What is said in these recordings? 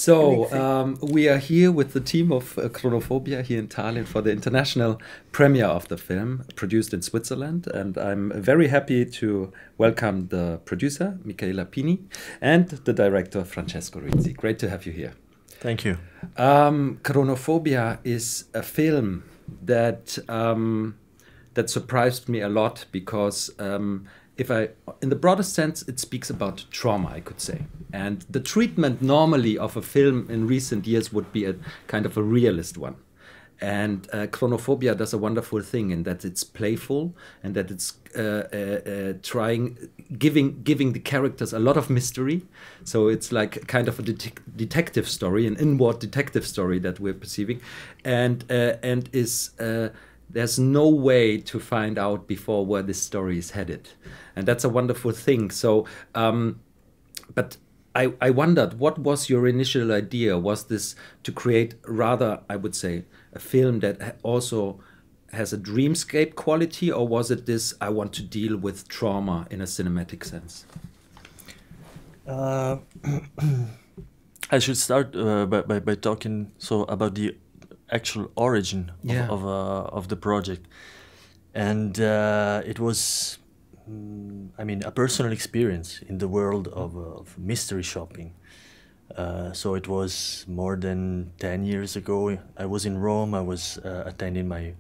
So we are here with the team of Kronofoobia here in Tallinn for the international premiere of the film, produced in Switzerland. And I'm very happy to welcome the producer, Michela Pini, and the director, Francesco Rizzi. Great to have you here. Thank you. Cronofobia is a film that that surprised me a lot because in the broadest sense, it speaks about trauma, I could say. And the treatment normally of a film in recent years would be a kind of a realist one. And Cronofobia does a wonderful thing in that it's playful and that it's giving the characters a lot of mystery. So it's like kind of a detective story, an inward detective story that we're perceiving, and is there's no way to find out before where this story is headed, and that's a wonderful thing. So, but I wondered, what was your initial idea? Was this to create rather, I would say, a film that also has a dreamscape quality, or was it this, I want to deal with trauma in a cinematic sense? I should start by talking about the actual origin of the project. And it was, I mean, a personal experience in the world of mystery shopping. So it was more than 10 years ago. I was in Rome. I was attending my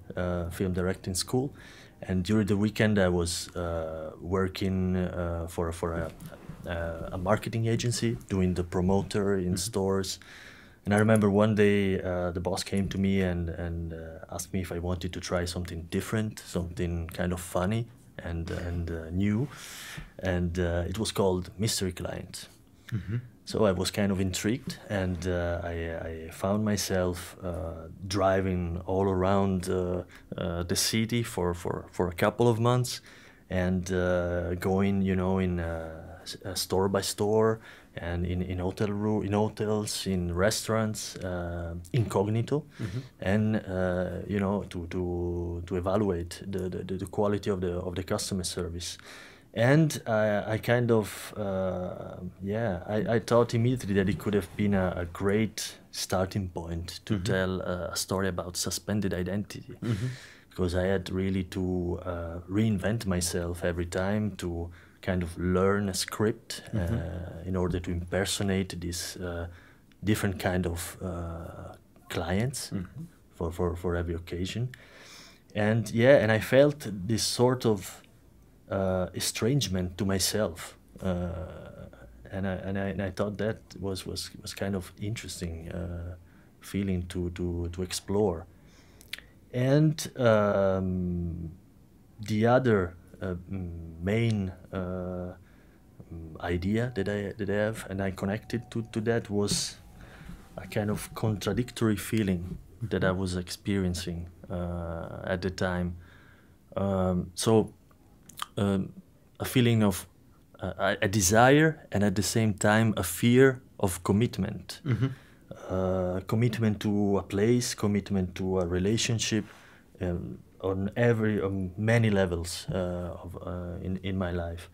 film directing school, and during the weekend I was working for a marketing agency, doing the promoter in stores. And I remember one day the boss came to me and asked me if I wanted to try something different, something kind of funny and new, and it was called Mystery Client. Mm-hmm. So I was kind of intrigued, and I found myself driving all around the city for a couple of months, and going, you know, in store by store, and in hotels, in restaurants, incognito, mm-hmm. and you know, to evaluate the quality of the customer service. And I kind of, I thought immediately that it could have been a great starting point to mm-hmm. tell a story about suspended identity. Mm-hmm. Because I had really to reinvent myself every time, to kind of learn a script mm-hmm. In order to impersonate this different kind of clients mm-hmm. for every occasion. And and I felt this sort of estrangement to myself, and I thought that was kind of interesting feeling to explore. And the other main idea that I have, and I connected to that, was a kind of contradictory feeling that I was experiencing at the time. A feeling of a desire, and at the same time a fear of commitment. Mm-hmm. Commitment to a place, commitment to a relationship, on many levels in my life.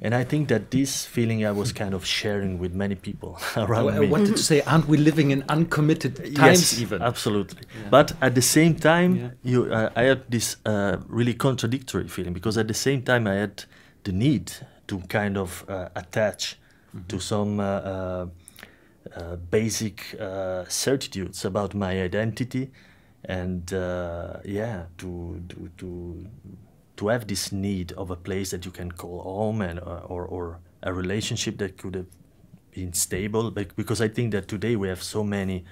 And I think that this feeling I was kind of sharing with many people around me. What did you say? Aren't we living in uncommitted times? Yes, even? Absolutely. Yeah. But at the same time, I had this really contradictory feeling, because at the same time I had the need to kind of attach mm-hmm. to some basic certitudes about my identity, and to have this need of a place that you can call home, and or a relationship that could have been stable. Because I think that today we have so many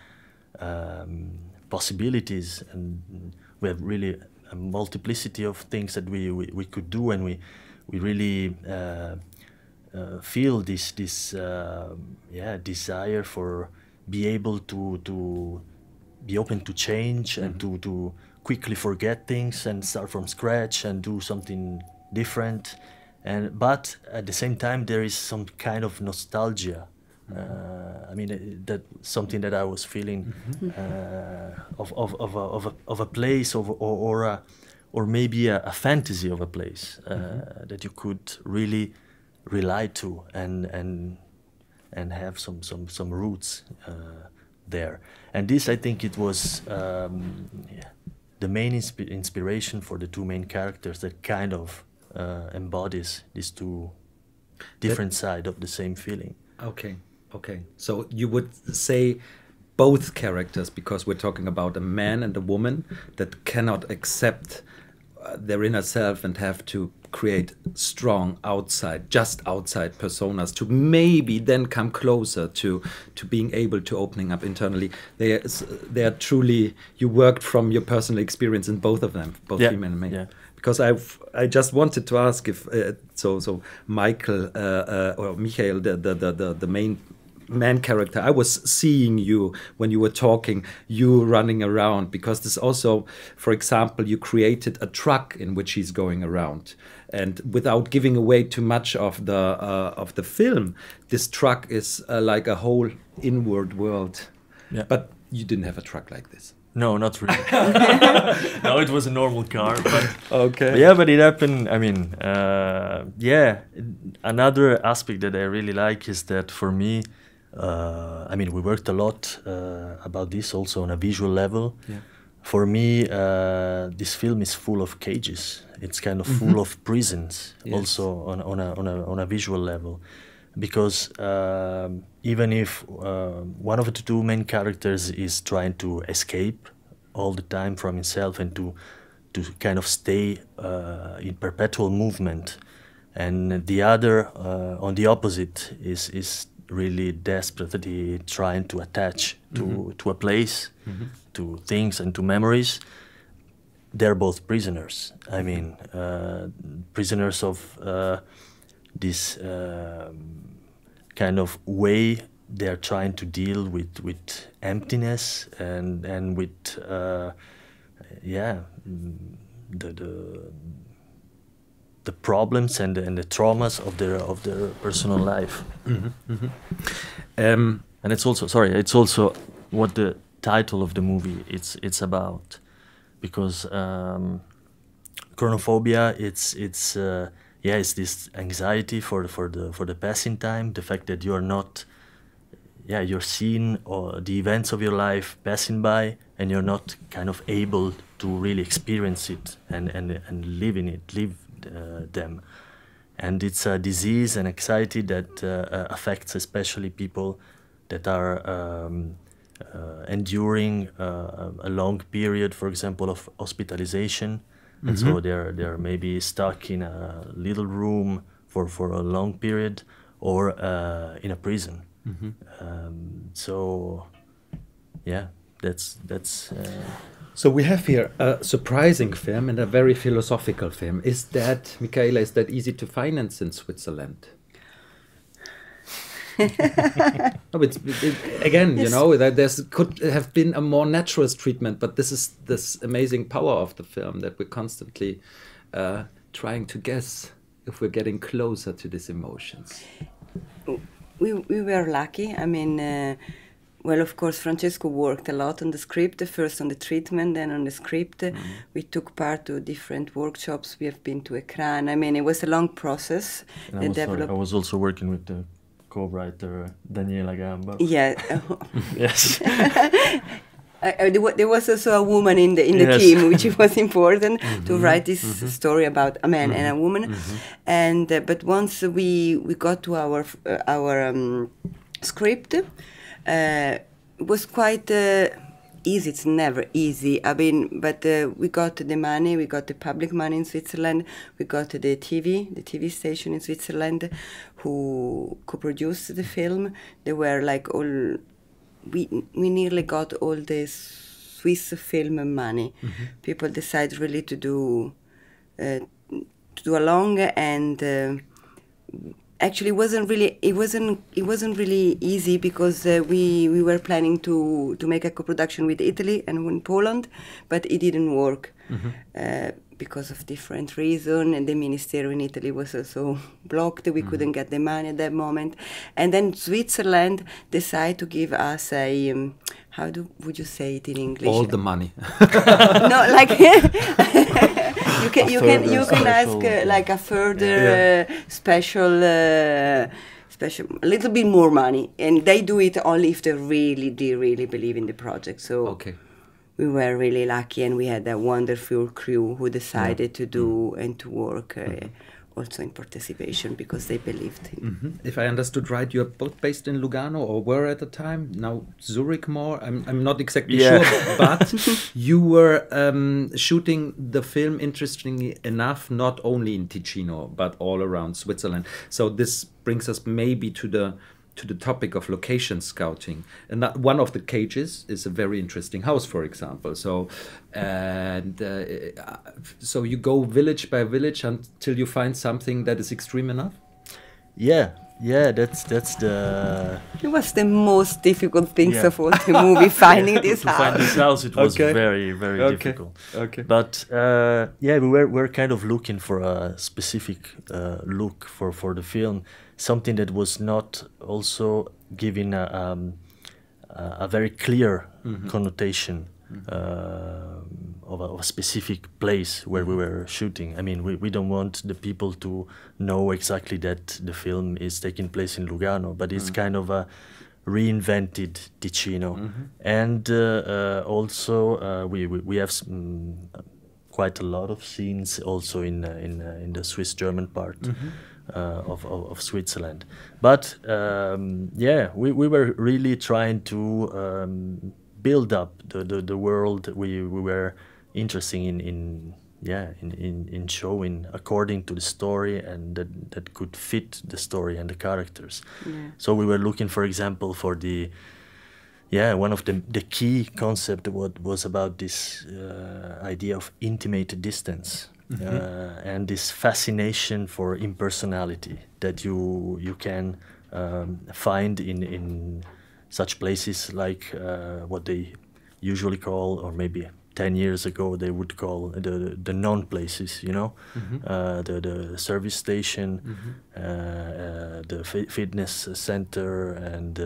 possibilities, and we have really a multiplicity of things that we could do, and we really feel this desire for be able to be open to change, mm-hmm. and to quickly forget things and start from scratch and do something different. But at the same time, there is some kind of nostalgia. Mm-hmm. I mean, that something that I was feeling mm-hmm. of a place, or maybe a fantasy of a place mm-hmm. that you could really rely to, and and have some roots there. And this, I think, it was the main inspiration for the two main characters that kind of embodies these two different sides of the same feeling. Okay, okay. So you would say both characters, because we're talking about a man and a woman that cannot accept their inner self and have to create strong just outside personas to maybe then come closer to being able to opening up internally. They are truly, you worked from your personal experience in both of them, both female and male. Yeah. Because I just wanted to ask if so Michael or Michael, the main man character, I was seeing you when you were talking, you running around, because this also, for example, you created a truck in which he's going around, and without giving away too much of the film, this truck is like a whole inward world. Yeah. But you didn't have a truck like this. No, not really. No, it was a normal car. But okay. But yeah, but it happened. I mean, yeah. Another aspect that I really like is that for me, I mean, we worked a lot about this also on a visual level. Yeah. For me, this film is full of cages. It's kind of full of prisons, yes. Also on a visual level, because even if one of the two main characters is trying to escape all the time from himself and to kind of stay in perpetual movement, and the other, on the opposite, is really desperately trying to attach to a place, to things and to memories, they're both prisoners. I mean, prisoners of this kind of way they're trying to deal with emptiness and with the problems and the traumas of their personal life. And it's also what the title of the movie it's about, because Kronofoobia, it's this anxiety for the passing time, the fact that you're not, you're seeing the events of your life passing by, and you're not kind of able to really experience it and live in it, them. And it's a disease and anxiety that affects especially people that are enduring a long period, for example, of hospitalization. And so they're maybe stuck in a little room for a long period, or in a prison. So yeah, that's So we have here a surprising film and a very philosophical film. Is that, Michaela, is that easy to finance in Switzerland? No, again, you know, that could have been a more natural treatment, but this is this amazing power of the film that we're constantly trying to guess if we're getting closer to these emotions. We were lucky. I mean, well, of course, Francesco worked a lot on the script, first on the treatment, then on the script. We took part to different workshops. We have been to Ekran. I mean, it was a long process. I was also working with the co-writer Daniela Gamba. Yeah. Yes. There was also a woman in the team, which was important to write this story about a man and a woman. And but once we got to our script, it was quite easy. It's never easy. I mean, but we got the money. We got the public money in Switzerland. We got the TV station in Switzerland, who co-produced the film. They were like all. We nearly got all the Swiss film money. People decided really to do along, and actually it wasn't really easy, because we were planning to make a co-production with Italy and in Poland, but it didn't work. Because of different reasons, and the minister in Italy was also blocked. We couldn't get the money at that moment. And then Switzerland decided to give us a, would you say it in English? All the money. No, like you can ask like a further special a little bit more money, and they do it only if they really believe in the project. So Okay. we were really lucky, and we had a wonderful crew who decided to do and to work also in participation because they believed in. If I understood right, you're both based in Lugano, or were at the time, now Zurich more. I'm not exactly sure, but you were shooting the film, interestingly enough, not only in Ticino but all around Switzerland. So this brings us maybe to the topic of location scouting, and that one of the cages is a very interesting house, for example. So so you go village by village until you find something that is extreme enough. That's the. It was the most difficult things of all the movie, finding this to house. find this house, it was very difficult. Okay. But we were kind of looking for a specific look for the film, something that was not also giving a very clear connotation of a specific place where we were shooting. I mean, we don't want the people to know exactly that the film is taking place in Lugano, but it's kind of a reinvented Ticino. And also we have quite a lot of scenes also in the Swiss-German part of Switzerland. But we were really trying to build up the world we were interested in showing according to the story, and that could fit the story and the characters. So we were looking, for example, for the one of the key concept was about this idea of intimate distance. And this fascination for impersonality that you can find in such places like what they usually call, or maybe 10 years ago they would call the non-places, the service station, the fitness center, and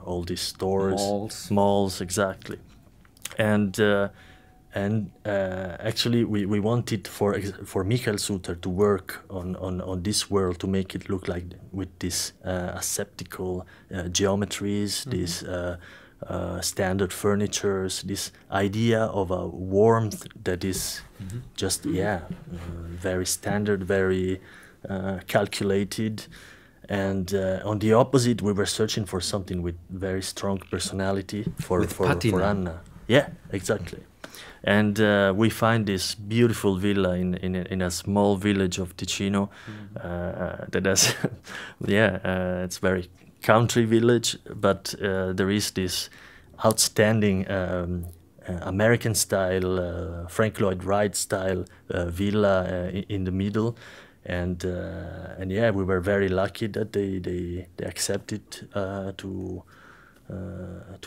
all these stores, malls, exactly. And actually we wanted for Michael Suter to work on this world, to make it look like with these aseptical geometries, these standard furnitures, this idea of a warmth that is just very standard, very calculated. And on the opposite, we were searching for something with very strong personality for Anna. Yeah, exactly. And we find this beautiful villa in a small village of Ticino that has, it's very country village, but there is this outstanding American style, Frank Lloyd Wright style villa in the middle. And we were very lucky that they accepted to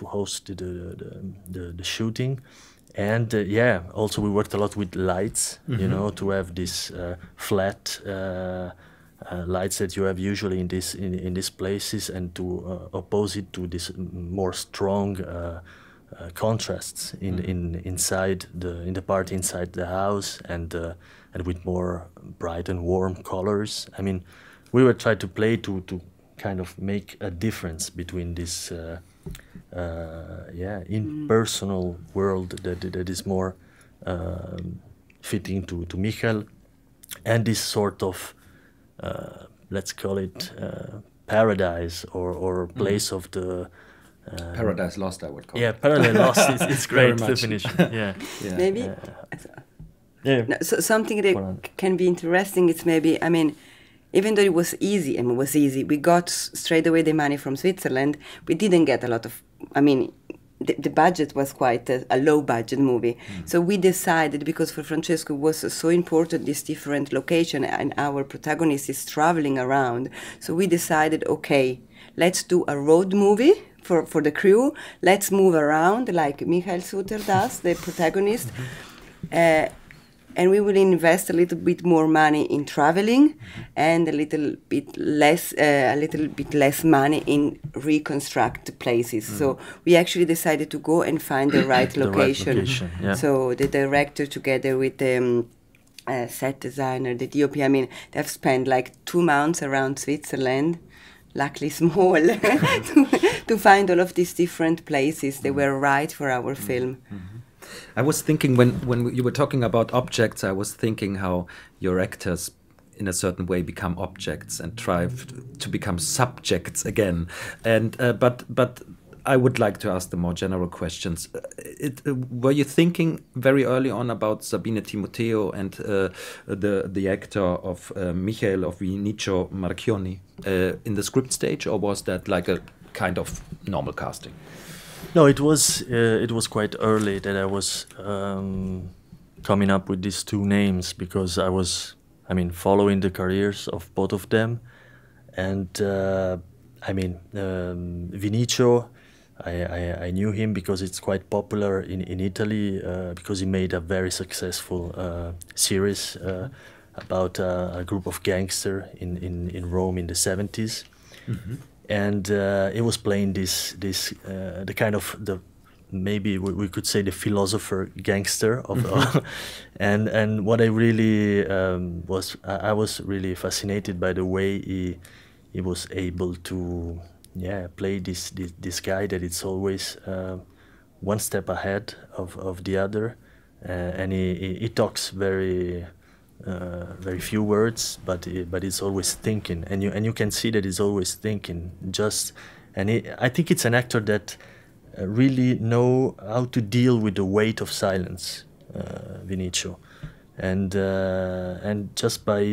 host the shooting. And also we worked a lot with lights, to have this flat lights that you have usually in these places, and to oppose it to this more strong contrasts inside in the part inside the house, and with more bright and warm colors. I mean, we were trying to play to kind of make a difference between this impersonal world that is more fitting to Michael, and this sort of let's call it paradise or place of the Paradise Lost, I would call it. Yeah, Paradise Lost. It's great definition. Maybe. No, so something that can be interesting. It's maybe, I mean, even though it was easy, we got straight away the money from Switzerland. We didn't get a lot of, the budget was quite a low budget movie. So we decided, because for Francesco it was so important, this different location, and our protagonist is traveling around. So we decided, okay, let's do a road movie for the crew. Let's move around like Michael Suter does, the protagonist. And we will invest a little bit more money in traveling, and a little bit less money in reconstruct places. So we actually decided to go and find the right location. So the director, together with the set designer, the DOP, they've spent like 2 months around Switzerland, luckily small, to find all of these different places. They were right for our film. I was thinking when you were talking about objects, I was thinking how your actors in a certain way become objects and try to become subjects again. And but I would like to ask the more general questions. Were you thinking very early on about Sabine Timoteo and the actor of Michael of Vinicio Marchionni in the script stage, or was that like a kind of normal casting? No, it was quite early that I was coming up with these two names, because I was, I mean, following the careers of both of them, and I mean, Vinicio, I knew him because it's quite popular in Italy, because he made a very successful series about a group of gangsters in Rome in the 70s. And he was playing the kind of maybe we could say the philosopher gangster of and what I really I was really fascinated by the way he was able to play this guy that it's always one step ahead of the other, and he talks very few words, but it's always thinking, and you can see that he's always thinking. I think it's an actor that really know how to deal with the weight of silence, Vinicio, and just by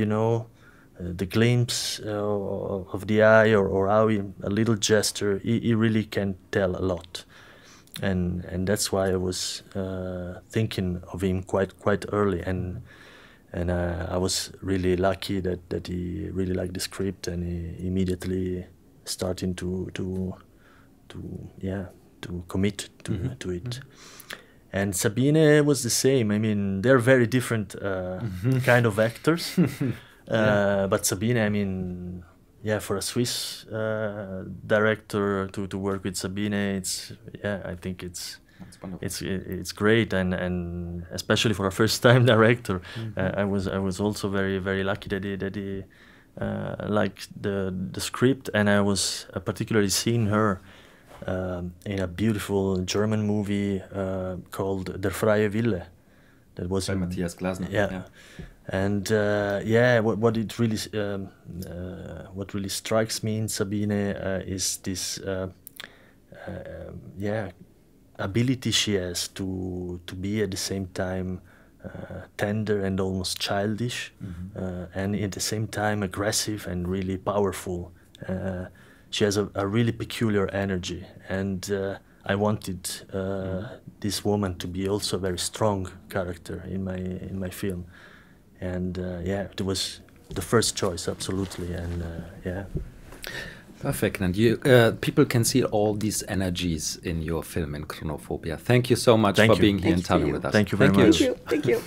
the glimpse of the eye or how a little gesture, he really can tell a lot, and that's why I was thinking of him quite early, and I was really lucky that he really liked the script, and he immediately starting to commit to it. And Sabine was the same. I mean, they're very different kind of actors. But Sabine, I mean, for a Swiss director to work with Sabine, I think it's great, and especially for a first-time director, I was also very, very lucky that he liked the script, and I was particularly seeing her in a beautiful German movie called Der freie Wille, that was by Matthias Glasner. And what really strikes me in Sabine is this ability she has to be at the same time tender and almost childish, and at the same time aggressive and really powerful. She has a really peculiar energy, and I wanted this woman to be also a very strong character in my film. And it was the first choice, absolutely, and Perfect, and you people can see all these energies in your film in Kronofoobia. Thank you so much for being here and telling with us. Thank you very much. Thank you.